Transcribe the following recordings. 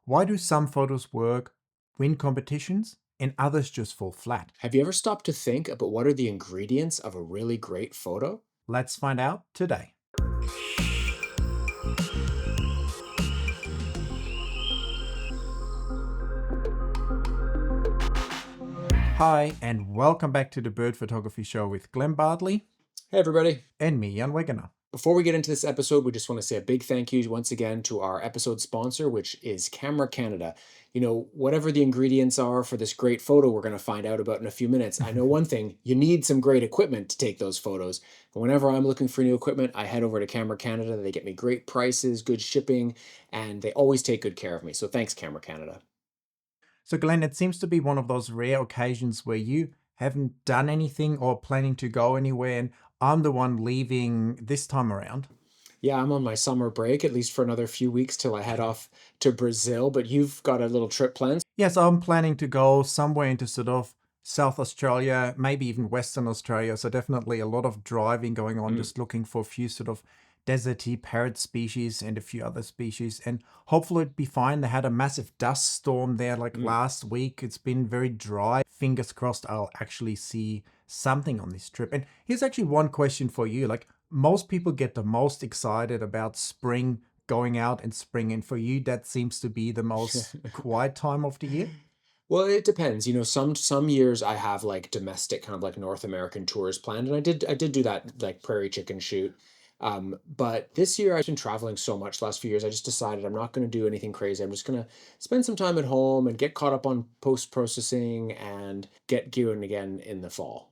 Why do some photos work, win competitions, and others just fall flat? Have you ever stopped to think about what are the ingredients of a really great photo? Let's find out today. Hi, and welcome back to the Bird Photography Show with Glenn Bartley Hey, everybody. and me, Jan Wegener. Before we get into this episode, we just want to say a big thank you once again to our episode sponsor, which is Camera Canada. Whatever the ingredients are for this great photo we're going to find out about in a few minutes, I know one thing, you need some great equipment to take those photos. And whenever I'm looking for new equipment, I head over to Camera Canada. They get me great prices, good shipping, and they always take good care of me. So thanks, Camera Canada. So, Glenn, it seems to be one of those rare occasions where you haven't done anything or planning to go anywhere, and I'm the one leaving this time around. Yeah, I'm on my summer break, at least for another few weeks till I head off to Brazil, but you've got a little trip planned. Yes, I'm planning to go somewhere into sort of South Australia, maybe even Western Australia. So definitely a lot of driving going on, Mm, just looking for a few sort of deserty parrot species and a few other species. And hopefully it'd be fine. They had a massive dust storm there like mm. last week. It's been very dry. Fingers crossed I'll actually see something on this trip. And here's actually one question for you. Like most people get the most excited about spring going out in spring, and for you that seems to be the most quiet time of the year. Well, it depends. Some years I have like domestic kind of like North American tours planned, and I did do that like prairie chicken shoot. But this year I've been traveling so much last few years. I just decided I'm not going to do anything crazy. I'm just going to spend some time at home and get caught up on post processing and get going again in the fall.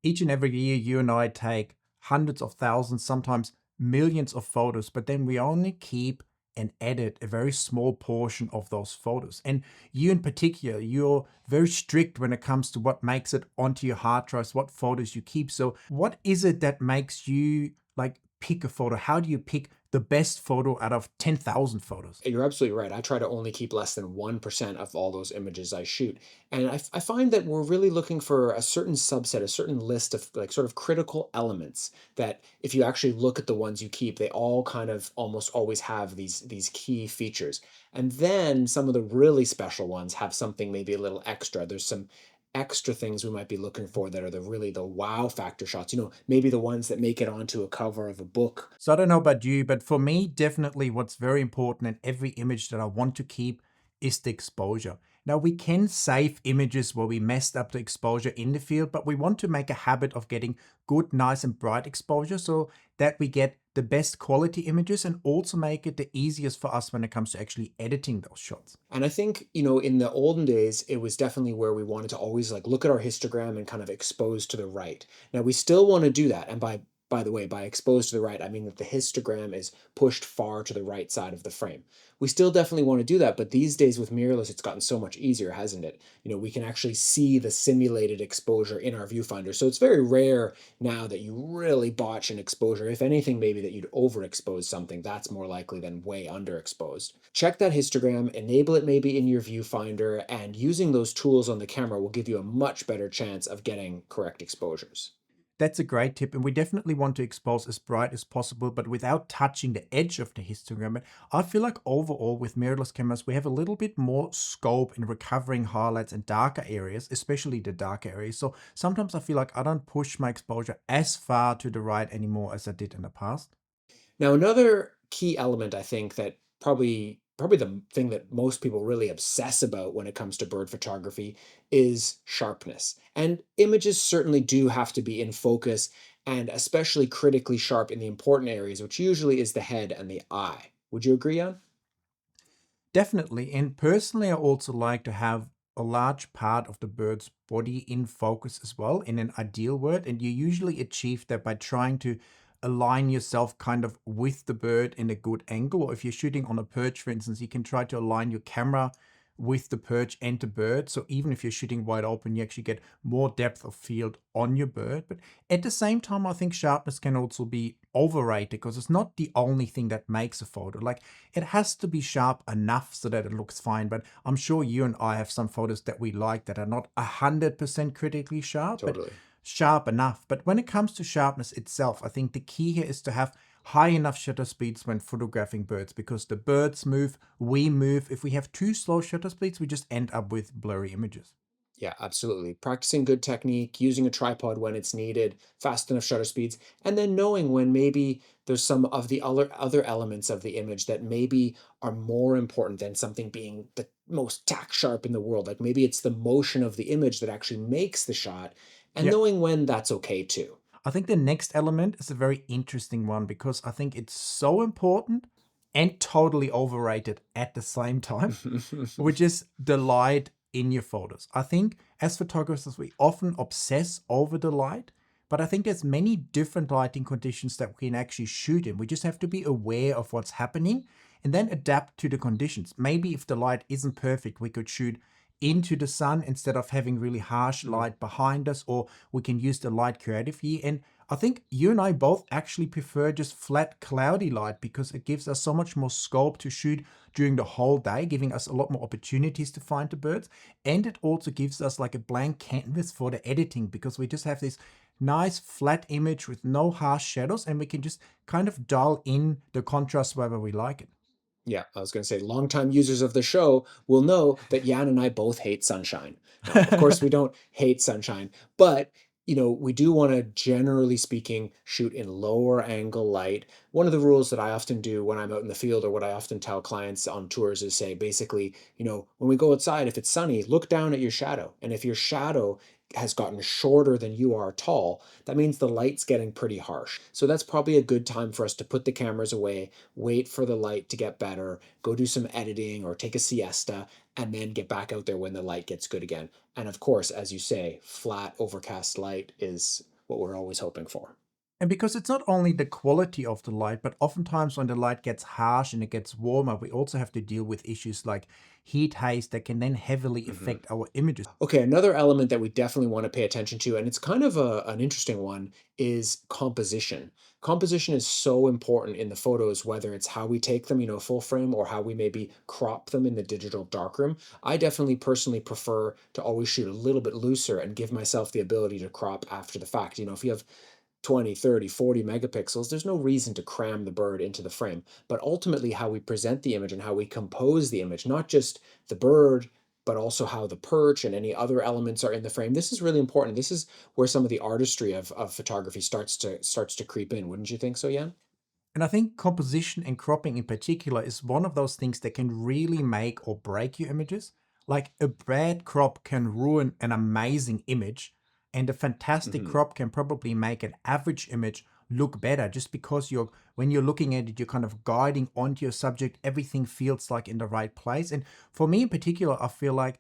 Each and every year you and I take hundreds of thousands, sometimes millions of photos, but then we only keep and edit a very small portion of those photos. And you in particular, you're very strict when it comes to what makes it onto your hard drives, what photos you keep. So what is it that makes you like pick a photo? How do you pick the best photo out of 10,000 photos? You're absolutely right. I try to only keep less than 1% of all those images I shoot. And I find that we're really looking for a certain subset, a certain list of like sort of critical elements that if you actually look at the ones you keep, they all kind of almost always have these key features. And then some of the really special ones have something maybe a little extra. There's some extra things we might be looking for that are the wow factor shots, maybe the ones that make it onto a cover of a book. So I don't know about you, but for me, definitely what's very important in every image that I want to keep is the exposure. Now, we can save images where we messed up the exposure in the field, but we want to make a habit of getting good, nice, and bright exposure so that we get the best quality images and also make it the easiest for us when it comes to actually editing those shots. And I think, in the olden days, it was definitely where we wanted to always like look at our histogram and kind of expose to the right. Now we still want to do that. And by the way, by exposed to the right, I mean that the histogram is pushed far to the right side of the frame. We still definitely want to do that, but these days with mirrorless, it's gotten so much easier, hasn't it? We can actually see the simulated exposure in our viewfinder. So it's very rare now that you really botch an exposure. If anything, maybe that you'd overexpose something. That's more likely than way underexposed. Check that histogram, enable it maybe in your viewfinder, and using those tools on the camera will give you a much better chance of getting correct exposures. That's a great tip, and we definitely want to expose as bright as possible, but without touching the edge of the histogram. And I feel like overall with mirrorless cameras, we have a little bit more scope in recovering highlights and darker areas, especially the darker areas. So sometimes I feel like I don't push my exposure as far to the right anymore as I did in the past. Now, another key element I think that probably the thing that most people really obsess about when it comes to bird photography is sharpness. And images certainly do have to be in focus and especially critically sharp in the important areas, which usually is the head and the eye. Would you agree on? Definitely. And personally, I also like to have a large part of the bird's body in focus as well, in an ideal world. And you usually achieve that by trying to align yourself kind of with the bird in a good angle. Or if you're shooting on a perch, for instance, you can try to align your camera with the perch and the bird. So even if you're shooting wide open, you actually get more depth of field on your bird. But at the same time, I think sharpness can also be overrated because it's not the only thing that makes a photo. Like it has to be sharp enough so that it looks fine. But I'm sure you and I have some photos that we like that are not 100% critically sharp, but Totally. sharp enough. But when it comes to sharpness itself, I think the key here is to have high enough shutter speeds when photographing birds, because the birds move, we move. If we have too slow shutter speeds, we just end up with blurry images. Yeah, absolutely. Practicing good technique, using a tripod when it's needed, fast enough shutter speeds, and then knowing when maybe there's some of the other elements of the image that maybe are more important than something being the most tack sharp in the world. Like maybe it's the motion of the image that actually makes the shot, and Yeah. knowing when that's okay too. I think the next element is a very interesting one because I think it's so important and totally overrated at the same time, which is the light in your photos. I think as photographers, we often obsess over the light, but I think there's many different lighting conditions that we can actually shoot in. We just have to be aware of what's happening and then adapt to the conditions. Maybe if the light isn't perfect, we could shoot into the sun instead of having really harsh Mm, light behind us, or we can use the light creatively. And I think you and I both actually prefer just flat, cloudy light because it gives us so much more scope to shoot during the whole day, giving us a lot more opportunities to find the birds. And it also gives us like a blank canvas for the editing because we just have this nice flat image with no harsh shadows and we can just kind of dial in the contrast wherever we like it. yeah, I was going to say, longtime users of the show will know that Jan and I both hate sunshine. Now, of course, we don't hate sunshine, but we do want to, generally speaking, shoot in lower angle light. One of the rules that I often do when I'm out in the field, or what I often tell clients on tours, is say, basically, when we go outside, if it's sunny, look down at your shadow. And if your shadow has gotten shorter than you are tall, that means the light's getting pretty harsh. So that's probably a good time for us to put the cameras away, wait for the light to get better, go do some editing or take a siesta, and then get back out there when the light gets good again. And of course, as you say, flat, overcast light is what we're always hoping for. And because it's not only the quality of the light, but oftentimes when the light gets harsh and it gets warmer, we also have to deal with issues like heat haze that can then heavily Mhm. affect our images. Okay, another element that we definitely want to pay attention to, and it's kind of an interesting one, is composition. Composition is so important in the photos, whether it's how we take them, full frame, or how we maybe crop them in the digital darkroom. I definitely personally prefer to always shoot a little bit looser and give myself the ability to crop after the fact. If you have 20, 30, 40 megapixels, there's no reason to cram the bird into the frame. But ultimately, how we present the image and how we compose the image, not just the bird, but also how the perch and any other elements are in the frame. This is really important. This is where some of the artistry of photography starts to creep in. Wouldn't you think so, Jan? And I think composition and cropping in particular is one of those things that can really make or break your images. Like a bad crop can ruin an amazing image, and a fantastic Hmm. crop can probably make an average image look better just because when you're looking at it, you're kind of guiding onto your subject, everything feels like in the right place. And for me in particular, I feel like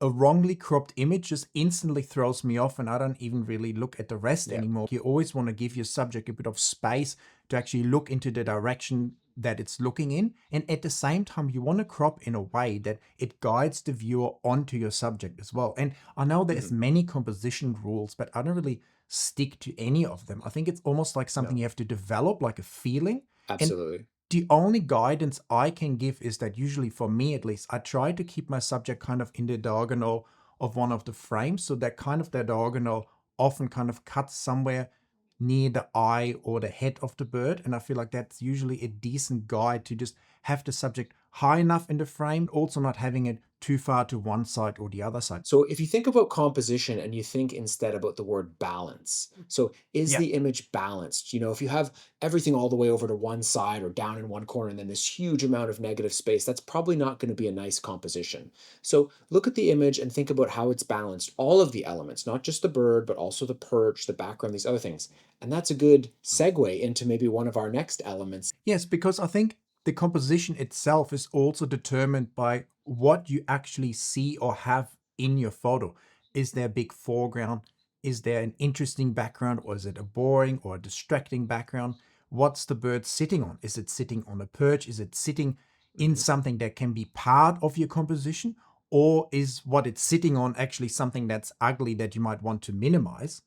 a wrongly cropped image just instantly throws me off and I don't even really look at the rest Yeah. anymore. You always want to give your subject a bit of space to actually look into the direction that it's looking in. And at the same time, you want to crop in a way that it guides the viewer onto your subject as well. And I know there's Hmm. many composition rules, but I don't really stick to any of them. I think it's almost like something No, you have to develop, like a feeling. And absolutely. the only guidance I can give is that usually for me at least, I try to keep my subject kind of in the diagonal of one of the frames. So that kind of the diagonal often kind of cuts somewhere near the eye or the head of the bird. And I feel like that's usually a decent guide to just have the subject high enough in the frame, also not having it too far to one side or the other side. So if you think about composition and you think instead about the word balance, so is Yeah. the image balanced? If you have everything all the way over to one side or down in one corner and then this huge amount of negative space, that's probably not going to be a nice composition. So look at the image and think about how it's balanced, all of the elements, not just the bird, but also the perch, the background, these other things. And that's a good segue into maybe one of our next elements. Yes, because I think the composition itself is also determined by what you actually see or have in your photo. Is there a big foreground? Is there an interesting background, or is it a boring or a distracting background? What's the bird sitting on? Is it sitting on a perch? Is it sitting in Mhm. something that can be part of your composition? Or is what it's sitting on actually something that's ugly that you might want to minimize?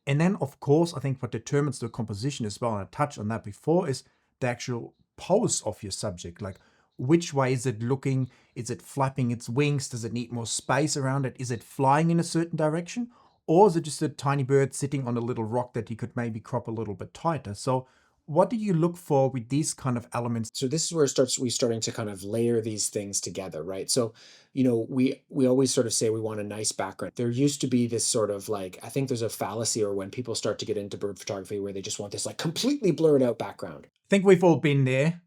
And then, of course, I think what determines the composition as well, and I touched on that before, is the actual pose of your subject. Like, which way is it looking? Is it flapping its wings? Does it need more space around it? Is it flying in a certain direction? Or is it just a tiny bird sitting on a little rock that you could maybe crop a little bit tighter? So, What do you look for with these kind of elements? So this is where we starting to kind of layer these things together, right? So, we always sort of say we want a nice background. There used to be this sort of like, I think there's a fallacy, or when people start to get into bird photography, where they just want this like completely blurred out background. I think we've all been there.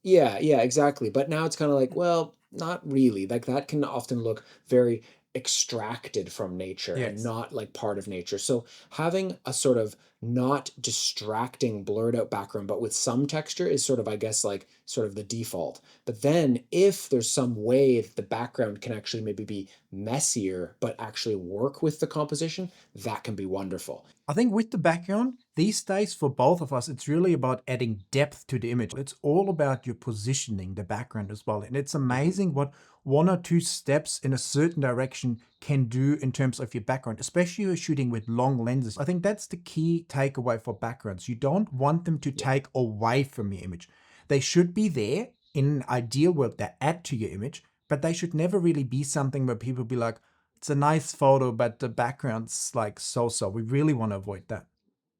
Yeah, yeah, exactly. But now it's kind of like, well, not really. Like that can often look very extracted from nature and Yes. not like part of nature. So having a sort of not distracting, blurred out background, but with some texture is sort of, I guess, like sort of the default. But then if there's some way that the background can actually maybe be messier, but actually work with the composition, that can be wonderful. I think with the background, these days for both of us, it's really about adding depth to the image. It's all about your positioning the background as well. And it's Mhm. amazing what one or two steps in a certain direction can do in terms of your background, especially if you're shooting with long lenses. I think that's the key takeaway for backgrounds. You don't want them to Yeah. take away from your image. They should be there in an ideal world that add to your image, but they should never really be something where people be like, it's a nice photo, but the background's like so-so. We really want to avoid that.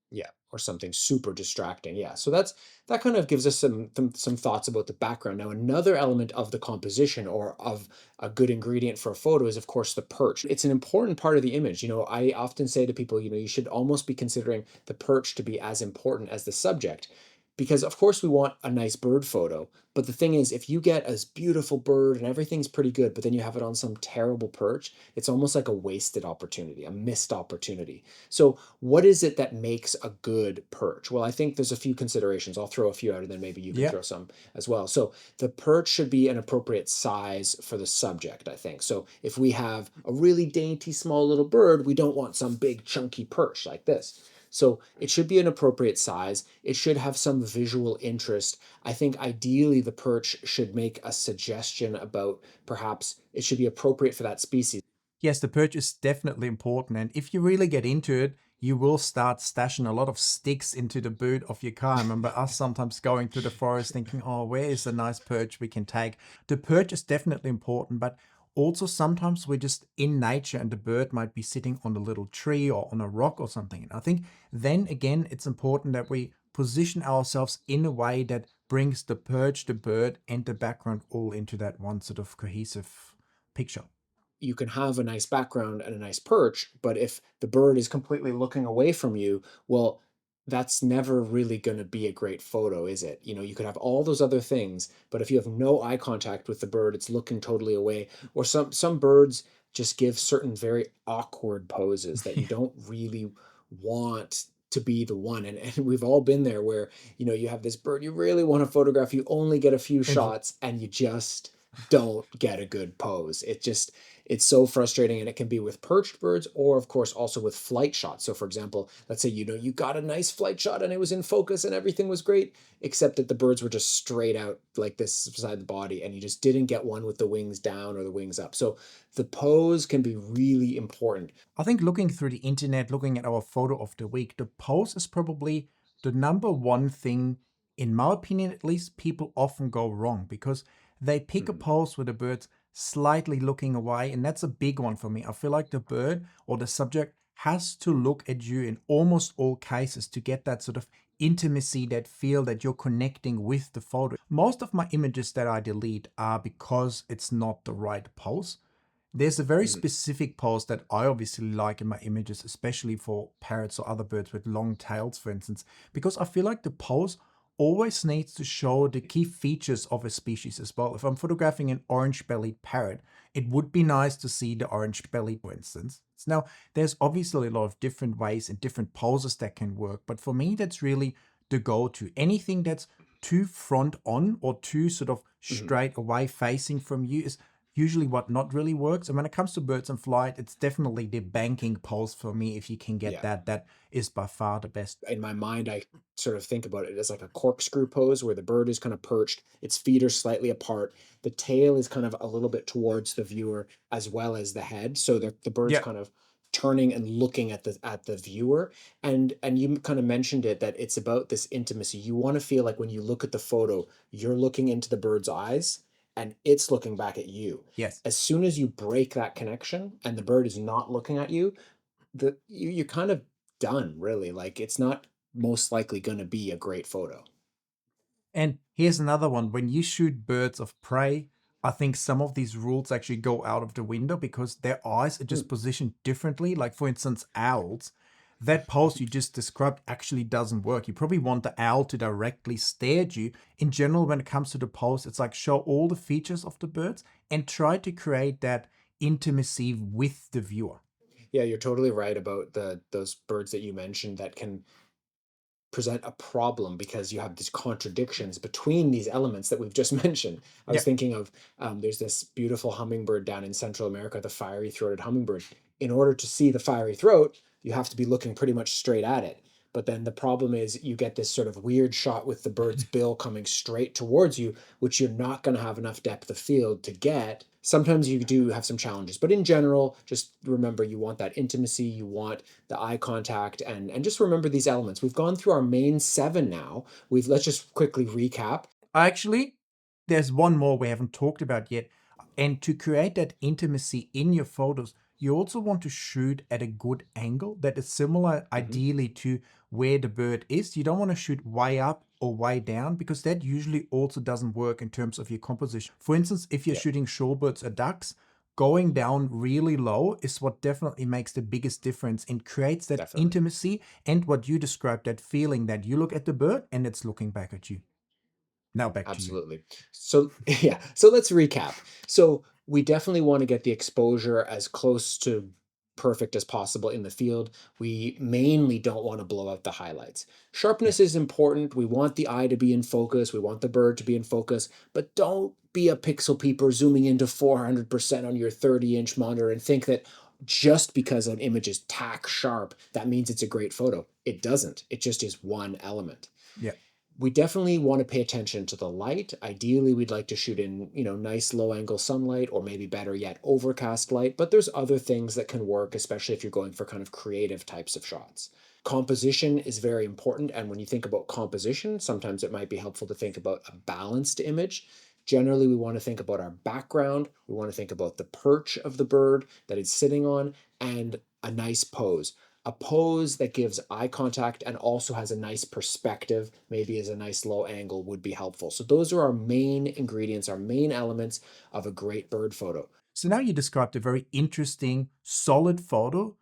Yeah, or something super distracting. Yeah, so that kind of gives us some thoughts about the background. Now, another element of the composition or of a good ingredient for a photo is, of course, the perch. It's an important part of the image. I often say to people, you should almost be considering the perch to be as important as the subject. Because of course we want a nice bird photo, but the thing is, if you get a beautiful bird and everything's pretty good, but then you have it on some terrible perch, it's almost like a wasted opportunity, a missed opportunity. So what is it that makes a good perch? Well, I think there's a few considerations. I'll throw a few out and then maybe you can Yeah. throw some as well. So the perch should be an appropriate size for the subject, I think. So if we have a really dainty small little bird, we don't want some big chunky perch like this. So it should be an appropriate size. It should have some visual interest. I think ideally the perch should make a suggestion about perhaps it should be appropriate for that species. Yes, the perch is definitely important. And if you really get into it, you will start stashing a lot of sticks into the boot of your car. I remember us sometimes going to the forest thinking, oh, where is a nice perch we can take? The perch is definitely important, but also sometimes we're just in nature and the bird might be sitting on a little tree or on a rock or something. And I think then again, it's important that we position ourselves in a way that brings the perch, the bird, and the background all into that one sort of cohesive picture. You can have a nice background and a nice perch, but if the bird is completely looking away from you, well, that's never really going to be a great photo, is it? You could have all those other things, but if you have no eye contact with the bird, it's looking totally away. Or some birds just give certain very awkward poses that you don't really want to be the one. And we've all been there where, you have this bird you really want to photograph, you only get a few And shots and you just don't get a good pose. It's so frustrating, and it can be with perched birds or of course also with flight shots. So for example, let's say you got a nice flight shot and it was in focus and everything was great, except that the birds were just straight out like this beside the body and you just didn't get one with the wings down or the wings up. So the pose can be really important. I think looking through the internet, looking at our photo of the week, the pose is probably the number one thing, in my opinion at least, people often go wrong because they pick a Mhm. pose with the bird's slightly looking away, and that's a big one for me. I feel like the bird or the subject has to look at you in almost all cases to get that sort of intimacy, that feel that you're connecting with the photo. Most of my images that I delete are because it's not the right pose. There's a very Mhm. specific pose that I obviously like in my images, especially for parrots or other birds with long tails, for instance, because I feel like the pose always needs to show the key features of a species as well. If I'm photographing an orange-bellied parrot, it would be nice to see the orange-belly, for instance. Now, there's obviously a lot of different ways and different poses that can work, but for me, that's really the go-to. Anything that's too front on or too sort of Mhm. straight away facing from you is usually what not really works. And when it comes to birds in flight, it's definitely the banking pose for me. If you can get Yeah. that, that is by far the best. In my mind, I sort of think about it as like a corkscrew pose where the bird is kind of perched, its feet are slightly apart, the tail is kind of a little bit towards the viewer as well as the head. So the bird's Yeah. kind of turning and looking at the viewer. And you kind of mentioned it that it's about this intimacy. You want to feel like when you look at the photo, you're looking into the bird's eyes and it's looking back at you. Yes. As soon as you break that connection and the bird is not looking at you, you're kind of done, really. Like it's not most likely going to be a great photo. And here's another one. When you shoot birds of prey, I think some of these rules actually go out of the window because their eyes are just Hmm. positioned differently. Like, for instance, owls. That pose you just described actually doesn't work. You probably want the owl to directly stare at you. In general, when it comes to the pose, it's like show all the features of the birds and try to create that intimacy with the viewer. Yeah, you're totally right about those birds that you mentioned that can present a problem because you have these contradictions between these elements that we've just mentioned. I was Yeah. thinking of there's this beautiful hummingbird down in Central America, the fiery throated hummingbird. In order to see the fiery throat, you have to be looking pretty much straight at it. But then the problem is you get this sort of weird shot with the bird's bill coming straight towards you, which you're not going to have enough depth of field to get. Sometimes you do have some challenges, but in general, just remember you want that intimacy, you want the eye contact, and just remember these elements. We've gone through our main seven now. Let's just quickly recap. Actually, there's one more we haven't talked about yet. And to create that intimacy in your photos, you also want to shoot at a good angle that is similar, Mhm. ideally, to where the bird is. You don't want to shoot way up or way down because that usually also doesn't work in terms of your composition. For instance, if you're Yep, shooting shorebirds or ducks, going down really low is what definitely makes the biggest difference and creates that definitely. intimacy and what you described, that feeling that you look at the bird and it's looking back at you. Now back to you. Absolutely. So, yeah, so let's recap. So, we definitely want to get the exposure as close to perfect as possible in the field. We mainly don't want to blow out the highlights. Yeah. Sharpness is important. We want the eye to be in focus. We want the bird to be in focus, but don't be a pixel peeper zooming into 400% on your 30-inch monitor and think that just because an image is tack sharp, that means it's a great photo. It doesn't. It just is one element. Yeah. We definitely want to pay attention to the light. Ideally, we'd like to shoot in, nice low angle sunlight or maybe better yet, overcast light. But there's other things that can work, especially if you're going for kind of creative types of shots. Composition is very important. And when you think about composition, sometimes it might be helpful to think about a balanced image. Generally, we want to think about our background. We want to think about the perch of the bird that it's sitting on and a nice pose, a pose that gives eye contact and also has a nice perspective, maybe as a nice low angle, would be helpful. So those are our main ingredients, our main elements of a great bird photo. So now you described a very interesting, solid photo,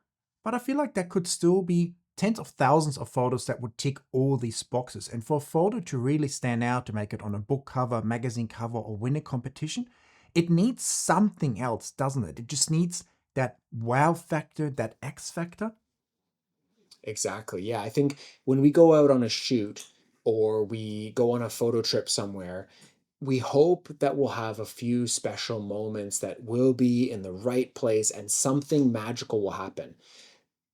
but I feel like there could still be tens of thousands of photos that would tick all these boxes. And for a photo to really stand out, to make it on a book cover, magazine cover, or win a competition, it needs something else, doesn't it? It just needs that wow factor, that X factor. Exactly. Yeah, I think when we go out on a shoot or we go on a photo trip somewhere, we hope that we'll have a few special moments that will be in the right place and something magical will happen.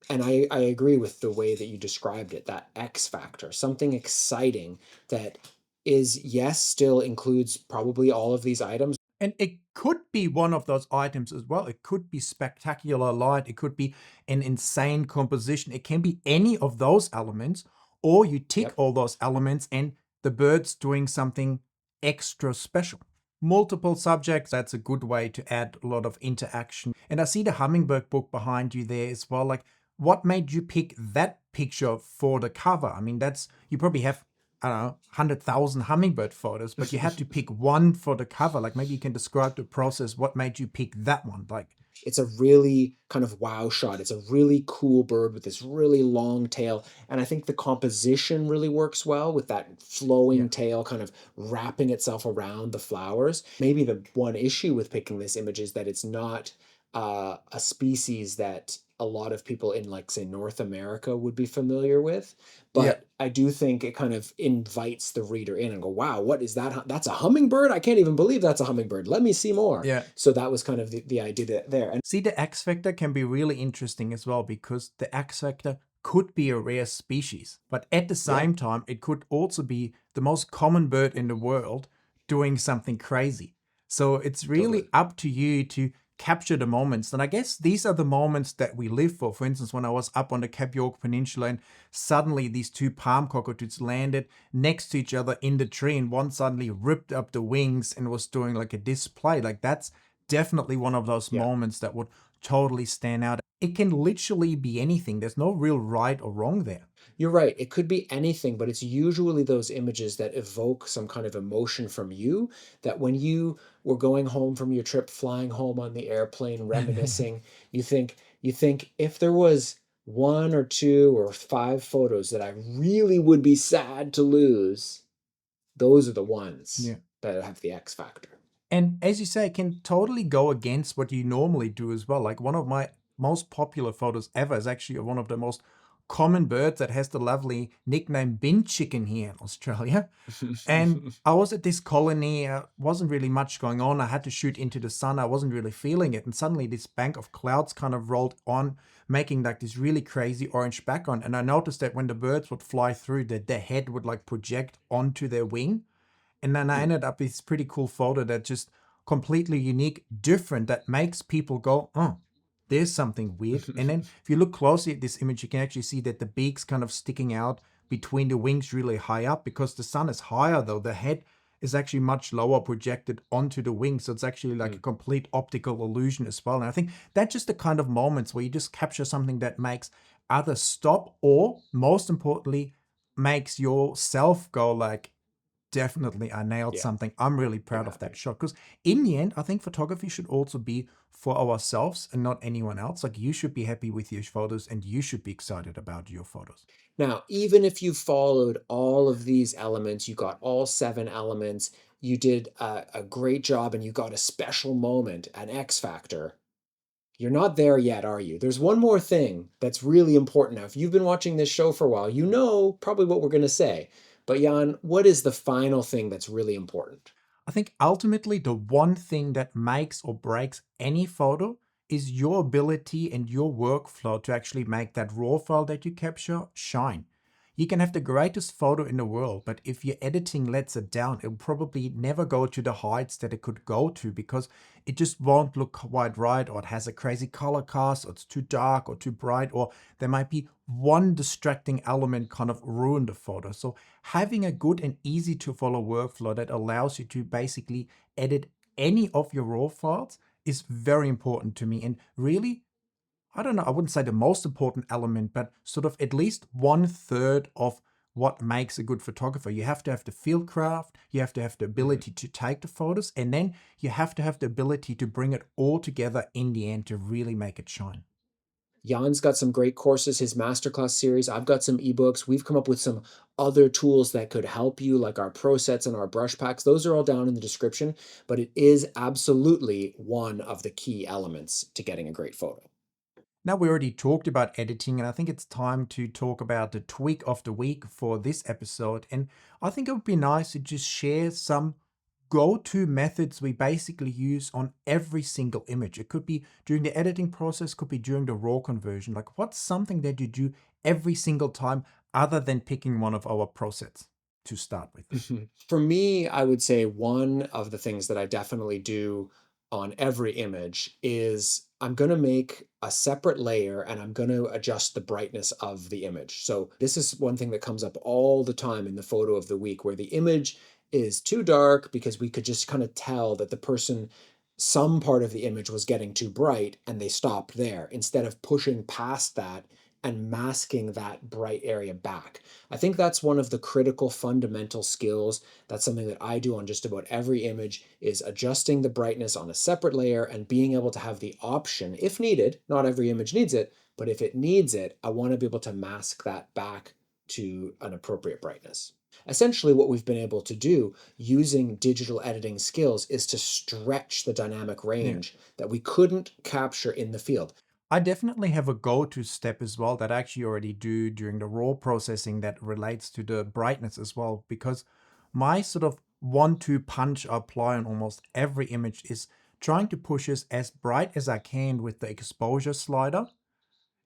And I agree with the way that you described it, that X factor, something exciting that is, yes, still includes probably all of these items. And it could be one of those items as well. It could be spectacular light. It could be an insane composition. It can be any of those elements, or you tick Yep. all those elements and the bird's doing something extra special. Multiple subjects, that's a good way to add a lot of interaction. And I see the Hummingbird book behind you there as well. Like, what made you pick that picture for the cover? I mean, you probably have, I don't know, 100,000 hummingbird photos, but you had to pick one for the cover. Like, maybe you can describe the process. What made you pick that one? Like, It's a really kind of wow shot. It's a really cool bird with this really long tail. And I think the composition really works well with that yeah, flowing tail kind of wrapping itself around the flowers. Maybe the one issue with picking this image is that it's not a species that a lot of people in, like, say, North America would be familiar with. yeah, But I do think it kind of invites the reader in and go, wow, what is that? That's a hummingbird? I can't even believe that's a hummingbird. Let me see more. yeah. So that was kind of the idea there. And See, the X Factor can be really interesting as well because the X Factor could be a rare species, but at the yeah, same time, it could also be the most common bird in the world doing something crazy. So it's totally. really up to you to capture the moments. And I guess these are the moments that we live for. For instance, when I was up on the Cape York Peninsula and suddenly these two palm cockatoos landed next to each other in the tree, and one suddenly ripped up the wings and was doing like a display. Like, that's definitely one of those Yeah. moments that would totally stand out. it can literally be anything. There's no real right or wrong there. You're right. It could be anything, but it's usually those images that evoke some kind of emotion from you that when you were going home from your trip, flying home on the airplane, reminiscing, you think if there was one or two or five photos that I really would be sad to lose, those are the ones Yeah. that have the X factor. And as you say, it can totally go against what you normally do as well. Like one of my most popular photos ever is actually one of the most common birds that has the lovely nickname bin chicken here in Australia. And I was at this colony, wasn't really much going on. I had to shoot into the sun. I wasn't really feeling it. And suddenly this bank of clouds kind of rolled on, making like this really crazy orange background. And I noticed that when the birds would fly through, that their head would like project onto their wing. And then I Hmm. ended up with this pretty cool photo that's just completely unique, different, that makes people go, oh, there's something weird. And then if you look closely at this image, you can actually see that the beak's kind of sticking out between the wings really high up because the sun is higher, though. The head is actually much lower projected onto the wings. So it's actually like a Hmm. complete optical illusion as well. And I think that's just the kind of moments where you just capture something that makes others stop, or most importantly, makes yourself go like, definitely, I nailed Yeah, something. I'm really you're proud of that happy. shot. Because in the end, I think photography should also be for ourselves and not anyone else. Like you should be happy with your photos and you should be excited about your photos. Now, even if you followed all of these elements, you got all 7 elements, you did a great job and you got a special moment, an X factor, you're not there yet, are you? There's one more thing that's really important. Now, if you've been watching this show for a while, you know probably what we're going to say. But Jan, what is the final thing that's really important? I think ultimately the one thing that makes or breaks any photo is your ability and your workflow to actually make that raw file that you capture shine. You can have the greatest photo in the world, but if your editing lets it down, it will probably never go to the heights that it could go to because it just won't look quite right, or it has a crazy color cast, or it's too dark or too bright, or there might be one distracting element kind of ruin the photo. So having a good and easy to follow workflow that allows you to basically edit any of your raw files is very important to me. And really, I don't know, I wouldn't say the most important element, but sort of at least 1/3 of what makes a good photographer. You have to have the field craft, you have to have the Mhm. ability to take the photos, and then you have to have the ability to bring it all together in the end to really make it shine. Jan's got some great courses, his masterclass series. I've got some ebooks. We've come up with some other tools that could help you, like our pro sets and our brush packs. Those are all down in the description, but it is absolutely one of the key elements to getting a great photo. Now, we already talked about editing, and I think it's time to talk about the tweak of the week for this episode. And I think it would be nice to just share some go to methods we basically use on every single image. It could be during the editing process, could be during the raw conversion. Like, what's something that you do every single time other than picking one of our presets to start with? Mhm. For me, I would say one of the things that I definitely do on every image is I'm going to make a separate layer and I'm going to adjust the brightness of the image. So this is one thing that comes up all the time in the photo of the week where the image is too dark because we could just kind of tell that the person, some part of the image was getting too bright and they stopped there instead of pushing past that and masking that bright area back. I think that's one of the critical fundamental skills. That's something that I do on just about every image is adjusting the brightness on a separate layer and being able to have the option, if needed, not every image needs it, but if it needs it, I want to be able to mask that back to an appropriate brightness. Essentially, what we've been able to do using digital editing skills is to stretch the dynamic Yeah. range that we couldn't capture in the field. I definitely have a go-to step as well that I actually already do during the raw processing that relates to the brightness as well, because my sort of one-two punch I apply on almost every image is trying to push it as bright as I can with the exposure slider.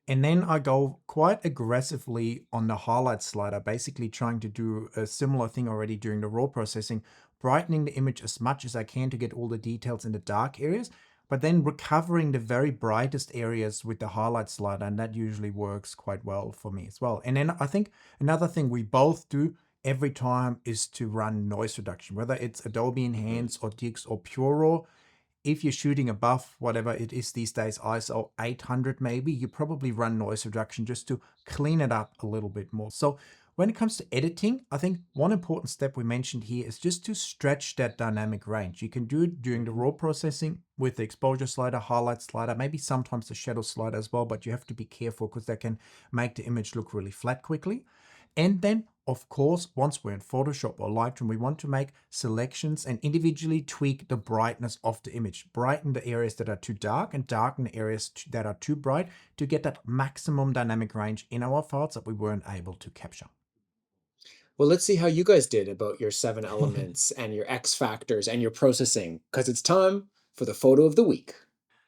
And then I go quite aggressively on the highlight slider, basically trying to do a similar thing already during the raw processing, brightening the image as much as I can to get all the details in the dark areas, but then recovering the very brightest areas with the highlight slider. And that usually works quite well for me as well. And then I think another thing we both do every time is to run noise reduction, whether it's Adobe Mhm. Enhance or Dix or Pure Raw. if you're shooting above whatever it is these days, ISO 800 maybe, you probably run noise reduction just to clean it up a little bit more. So when it comes to editing, I think one important step we mentioned here is just to stretch that dynamic range. You can do it during the Mhm. raw processing with the exposure slider, highlight slider, maybe sometimes the shadow slider as well, but you have to be careful because that can make the image look really flat quickly. And then, of course, once we're in Photoshop or Lightroom, we want to make selections and individually tweak the brightness of the image. Brighten the areas that are too dark and darken the areas that are too bright to get that maximum dynamic range in our files that we weren't able to capture. Well, let's see how you guys did about your 7 elements and your X factors and your processing, because it's time for the photo of the week.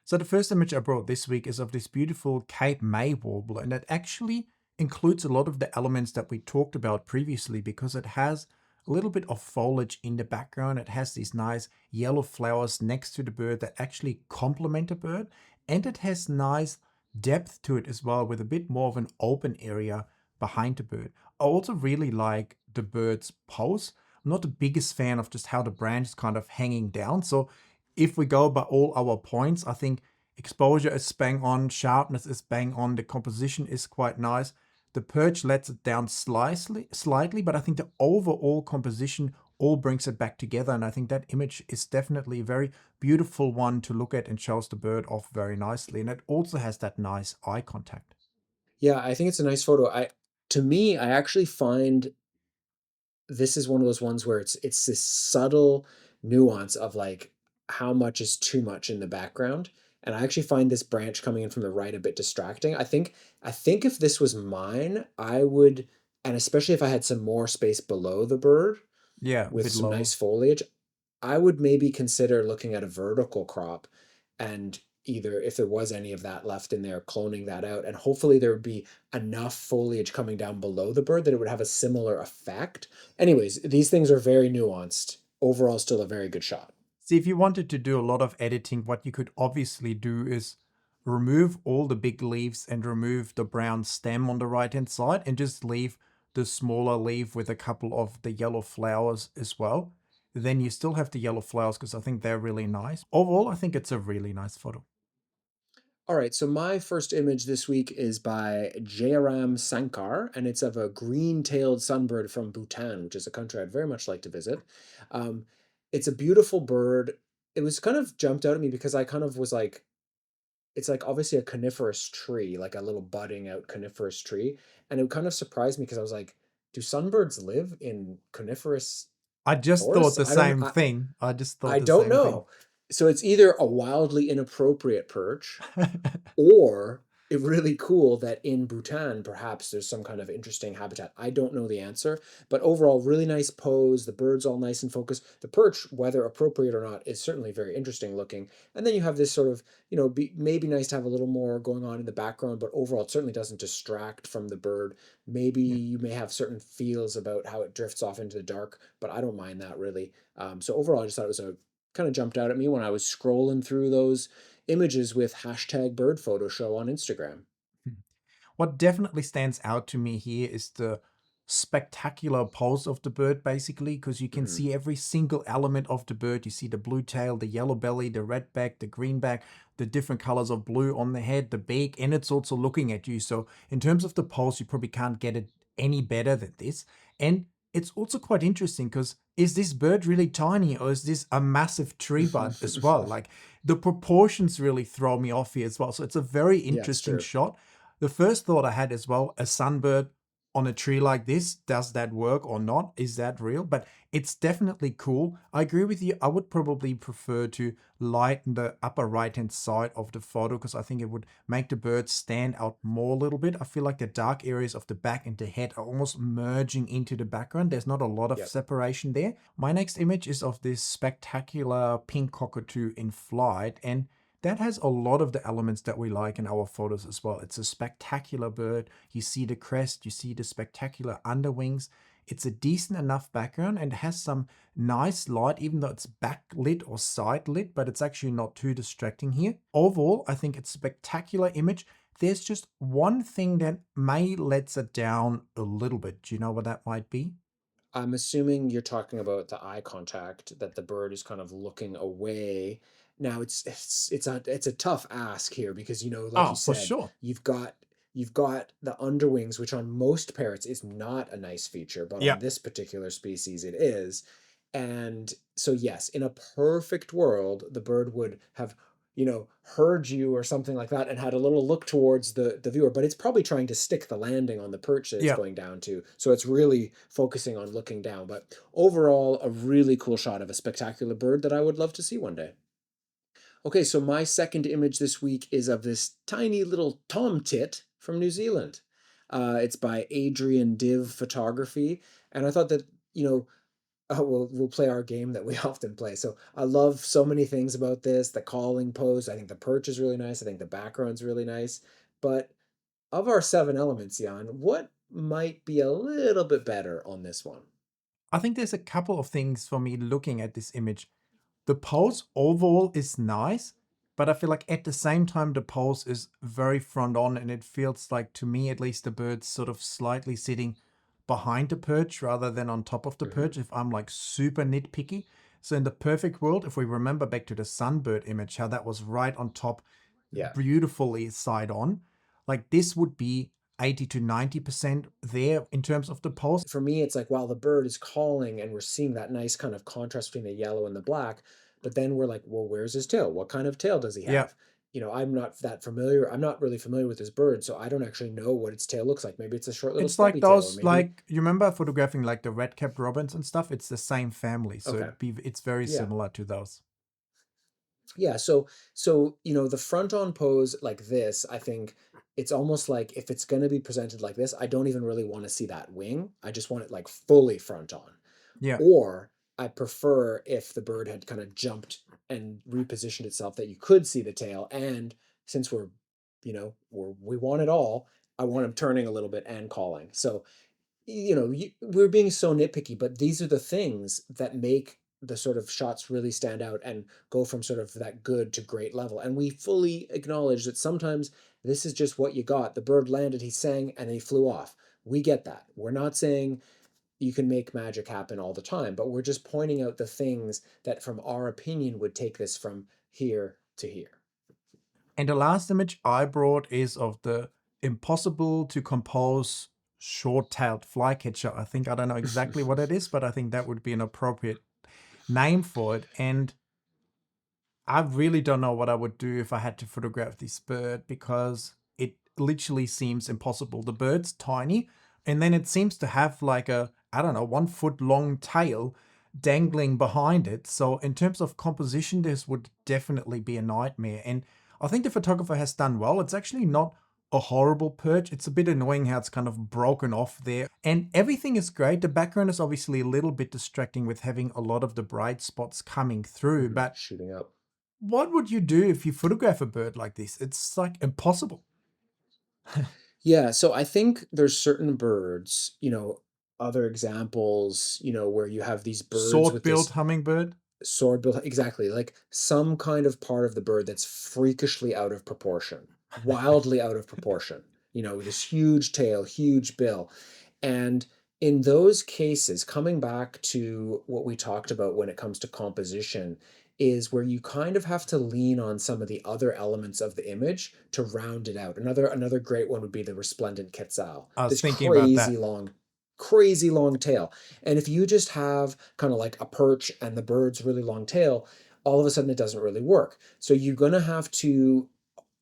So the first image I brought this week is of this beautiful Cape May warbler, and it actually includes a lot of the elements that we talked about previously because it has a little bit of foliage in the background. It has these nice yellow flowers next to the bird that actually complement the bird, and it has nice depth to it as well with a bit more of an open area behind the bird. I also really like the bird's pose. I'm not the biggest fan of just how the branch is kind of hanging down, so if we go by all our points, I think exposure is bang on, sharpness is bang on, the composition is quite nice. The perch lets it down slightly, but I think the overall composition all brings it back together. And I think that image is definitely a very beautiful one to look at and shows the bird off very nicely. And it also has that nice eye contact. Yeah, I think it's a nice photo. To me, I actually find this is one of those ones where it's this subtle nuance of like how much is too much in the background. And I actually find this branch coming in from the right a bit distracting. I think if this was mine, I would, and especially if I had some more space below the bird Yeah, a with bit some lower. nice foliage, I would maybe consider looking at a vertical crop and either if there was any of that left in there, cloning that out. And hopefully there would be enough foliage coming down below the bird that it would have a similar effect. Anyways, these things are very nuanced. Overall, still a very good shot. See, if you wanted to do a lot of editing, what you could obviously do is remove all the big leaves and remove the brown stem on the right hand side and just leave the smaller leaf with a couple of the yellow flowers as well. Then you still have the yellow flowers because I think they're really nice. Overall, I think it's a really nice photo. All right, so my first image this week is by Jairam Sankar, and it's of a green-tailed sunbird from Bhutan, which is a country I'd very much like to visit. Um, it's a beautiful bird. It was kind of jumped out at me because I kind of was like, it's like obviously a coniferous tree, like a little budding out coniferous tree, and it kind of surprised me because I was like, do sunbirds live in coniferous I just thought forests? the same thing. I just thought I the don't same thing. know. So it's either a wildly inappropriate perch or really cool that in Bhutan, perhaps there's some kind of interesting habitat. I don't know the answer, but overall, really nice pose. The bird's all nice and focused. The perch, whether appropriate or not, is certainly very interesting looking. And then you have this sort of, maybe nice to have a little more going on in the background, but overall, it certainly doesn't distract from the bird. Maybe Yeah. you may have certain feels about how it drifts off into the dark, but I don't mind that really. So overall, I just thought it was a kind of jumped out at me when I was scrolling through those images with hashtag bird photo show on Instagram. What definitely stands out to me here is the spectacular pose of the bird, basically, because you can Mhm. see every single element of the bird. You see the blue tail, the yellow belly, the red back, the green back, the different colors of blue on the head, the beak, and it's also looking at you. So, in terms of the pose, you probably can't get it any better than this. And it's also quite interesting because is this bird really tiny or is this a massive tree bud as well? Like the proportions really throw me off here as well. So it's a very Yeah, it's interesting true. shot. The first thought I had as well, a sunbird on a tree like this, does that work or not? Is that real? But it's definitely cool. I agree with you. I would probably prefer to lighten the upper right hand side of the photo because I think it would make the bird stand out more a little bit. I feel like the dark areas of the back and the head are almost merging into the background. There's not a lot of Yep. separation there. My next image is of this spectacular pink cockatoo in flight, and that has a lot of the elements that we like in our photos as well. It's a spectacular bird. You see the crest, you see the spectacular underwings. It's a decent enough background and has some nice light, even though it's backlit or side lit, but it's actually not too distracting here. Overall, I think it's a spectacular image. There's just one thing that may lets it down a little bit. Do you know what that might be? I'm assuming you're talking about the eye contact, that the bird is kind of looking away. Now it's a tough ask here because, like you Oh, for said, sure. you've got you've got the underwings, which on most parrots is not a nice feature, but on Yeah. this particular species it is. And so yes, in a perfect world, the bird would have, heard you or something like that and had a little look towards the viewer, but it's probably trying to stick the landing on the perch that it's Yeah. going down to. So it's really focusing on looking down. But overall, a really cool shot of a spectacular bird that I would love to see one day. Okay, so my second image this week is of this tiny little tomtit from New Zealand. It's by Adrian Div Photography, and I thought that, we'll play our game that we often play. So I love so many things about this. The calling pose, I think the perch is really nice. I think the background's really nice. But of our seven elements, Jan, what might be a little bit better on this one? I think there's a couple of things for me looking at this image. The pose overall is nice, but I feel like at the same time the pose is very front on, and it feels like, to me at least, the bird's sort of slightly sitting behind the perch rather than on top of the Hmm. perch if I'm like super nitpicky. So in the perfect world, if we remember back to the sunbird image, how that was right on top, Yeah. beautifully side on, like this would be 80 to 90% there in terms of the pose. For me, it's like while the bird is calling and we're seeing that nice kind of contrast between the yellow and the black, but then we're like, well, where's his tail? What kind of tail does he Yeah. have? I'm not that familiar. I'm not really familiar with this bird, so I don't actually know what its tail looks like. Maybe it's a short little It's like stubby tail, or those, maybe, like, you remember photographing like the red-capped robins and stuff? It's the same family, so okay, it's very yeah. similar to those. Yeah, so the front on pose like this, I think it's almost like if it's going to be presented like this, I don't even really want to see that wing. I just want it like fully front on. Yeah. Or I prefer if the bird had kind of jumped and repositioned itself that you could see the tail. And since we want it all, I want him turning a little bit and calling. So, we're being so nitpicky, but these are the things that make the sort of shots really stand out and go from sort of that good to great level. And we fully acknowledge that sometimes this is just what you got. The bird landed, he sang, and he flew off. We get that. We're not saying you can make magic happen all the time, but we're just pointing out the things that, from our opinion, would take this from here to here. And the last image I brought is of the impossible to compose short-tailed flycatcher. I don't know exactly what it is, but I think that would be an appropriate name for it. And I really don't know what I would do if I had to photograph this bird, because it literally seems impossible. The bird's tiny, and then it seems to have like a, I don't know, 1 foot long tail dangling behind it. So in terms of composition, this would definitely be a nightmare. And I think the photographer has done well. It's actually not a horrible perch. It's a bit annoying how it's kind of broken off there. And everything is great. The background is obviously a little bit distracting with having a lot of the bright spots coming through, Mhm. but Shooting up. what would you do if you photograph a bird like this? It's like impossible. Yeah, so I think there's certain birds, other examples, where you have these birds with Sword-billed this hummingbird? sword bill, exactly, like some kind of part of the bird that's freakishly out of proportion, wildly out of proportion. This huge tail, huge bill. And in those cases, coming back to what we talked about when it comes to composition, is where you kind of have to lean on some of the other elements of the image to round it out. Another great one would be the resplendent quetzal, I was this thinking about that. crazy long tail. And if you just have kind of like a perch and the bird's really long tail, all of a sudden it doesn't really work. So you're going to have to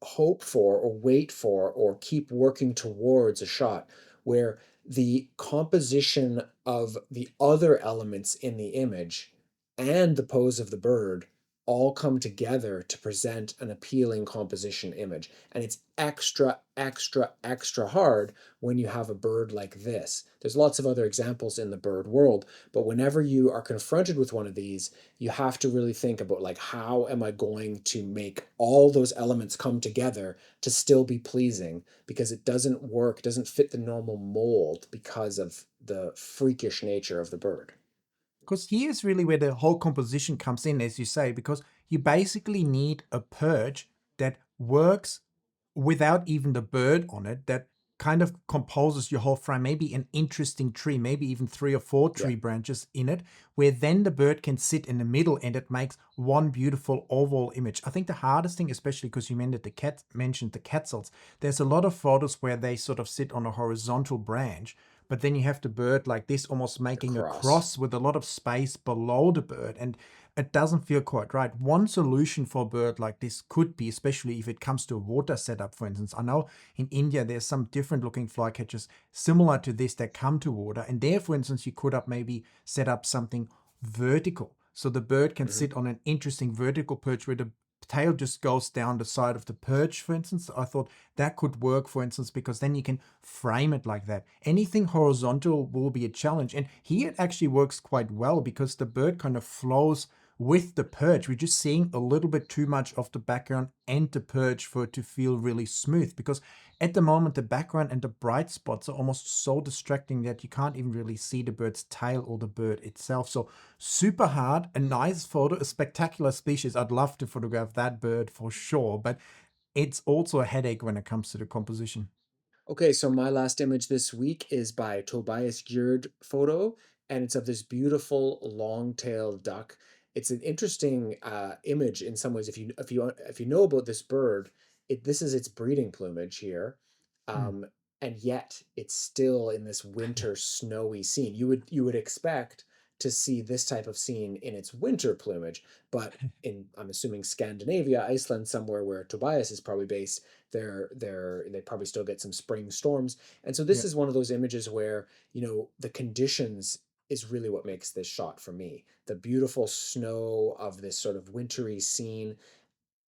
hope for or wait for or keep working towards a shot where the composition of the other elements in the image and the pose of the bird all come together to present an appealing composition image. And it's extra, extra, extra hard when you have a bird like this. There's lots of other examples in the bird world, but whenever you are confronted with one of these, you have to really think about, like, how am I going to make all those elements come together to still be pleasing, because it doesn't work, it doesn't fit the normal mold because of the freakish nature of the bird. Because here's really where the whole composition comes in, as you say, because you basically need a perch that works without even the bird on it, that kind of composes your whole frame, maybe an interesting tree, maybe even 3 or 4 Yeah, tree branches in it, where then the bird can sit in the middle and it makes one beautiful overall image. I think the hardest thing, especially because you mentioned the quetzals, there's a lot of photos where they sort of sit on a horizontal branch, but then you have the bird like this, almost making a across. cross with a lot of space below the bird, and it doesn't feel quite right. One solution for a bird like this could be, especially if it comes to a water setup, for instance. I know in India there's some different looking flycatchers similar to this that come to water, and there, for instance, you could up maybe set up something vertical so the bird can Hmm. sit on an interesting vertical perch where the tail just goes down the side of the perch, for instance. I thought that could work, for instance, because then you can frame it like that. Anything horizontal will be a challenge, and here it actually works quite well because the bird kind of flows with the perch. We're just seeing a little bit too much of the background and the perch for it to feel really smooth, because at the moment the background and the bright spots are almost so distracting that you can't even really see the bird's tail or the bird itself. So super hard. A nice photo, a spectacular species. I'd love to photograph that bird for sure, but it's also a headache when it comes to the composition. Okay, so my last image this week is by Tobias Gjerd photo, and it's of this beautiful long-tailed duck. It's an interesting image in some ways. If you know about this bird, this is its breeding plumage here, Hmm. um, and yet it's still in this winter snowy scene. You would expect to see this type of scene in its winter plumage, but in, I'm assuming, Scandinavia, Iceland, somewhere where Tobias is probably based, they probably still get some spring storms. And so Yeah. this is one of those images where, the conditions is really what makes this shot for me. The beautiful snow of this sort of wintry scene.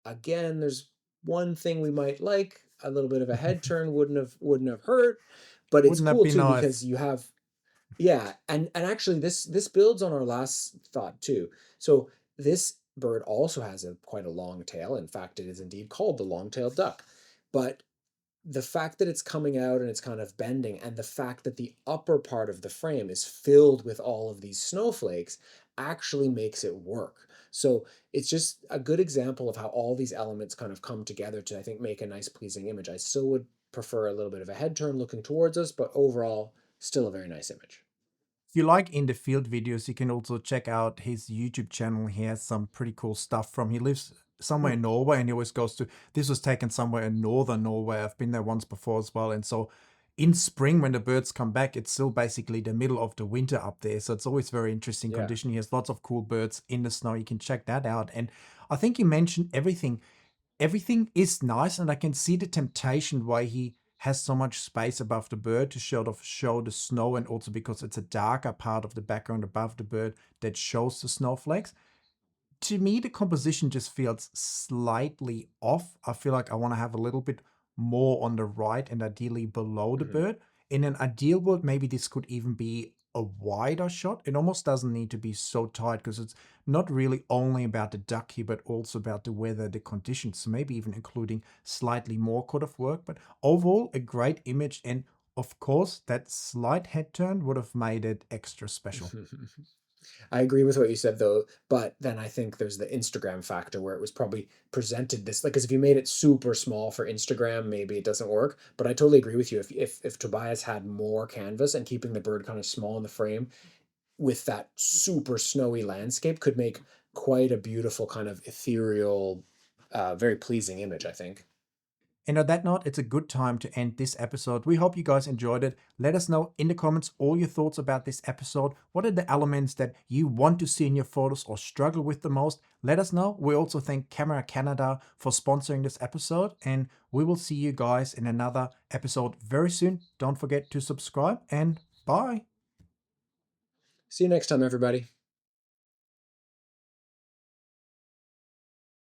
Again, there's one thing we might like, a little bit of a head turn wouldn't have hurt, but it's Wouldn't that cool be too nice? because you have, yeah, and actually this builds on our last thought too. So this bird also has a quite a long tail. In fact, it is indeed called the long-tailed duck. But the fact that it's coming out and it's kind of bending, and the fact that the upper part of the frame is filled with all of these snowflakes actually makes it work. So it's just a good example of how all these elements kind of come together to, I think, make a nice, pleasing image. I still would prefer a little bit of a head turn looking towards us, but overall, still a very nice image. If you like in the field videos, you can also check out his YouTube channel. He has some pretty cool stuff from. He lives somewhere Hmm. in Norway and he always goes to. This was taken somewhere in northern Norway. I've been there once before as well. And so in spring, when the birds come back, it's still basically the middle of the winter up there. So it's always very interesting Yeah. condition. He has lots of cool birds in the snow. You can check that out. And I think you mentioned everything is nice, and I can see the temptation why he has so much space above the bird to show the snow, and also because it's a darker part of the background above the bird that shows the snowflakes. To me, the composition just feels slightly off. I feel like I want to have a little bit more on the right and ideally below the Hmm. bird. In an ideal world, maybe this could even be a wider shot. It almost doesn't need to be so tight because it's not really only about the duck here, but also about the weather, the conditions. So maybe even including slightly more could have worked. But overall, a great image. And of course, that slight head turn would have made it extra special. I agree with what you said though, but then I think there's the Instagram factor where it was probably presented this like, because if you made it super small for Instagram, maybe it doesn't work. But I totally agree with you. If Tobias had more canvas and keeping the bird kind of small in the frame with that super snowy landscape could make quite a beautiful kind of ethereal, very pleasing image, I think. And on that note, it's a good time to end this episode. We hope you guys enjoyed it. Let us know in the comments all your thoughts about this episode. What are the elements that you want to see in your photos or struggle with the most? Let us know. We also thank Camera Canada for sponsoring this episode, and we will see you guys in another episode very soon. Don't forget to subscribe, and bye. See you next time, everybody.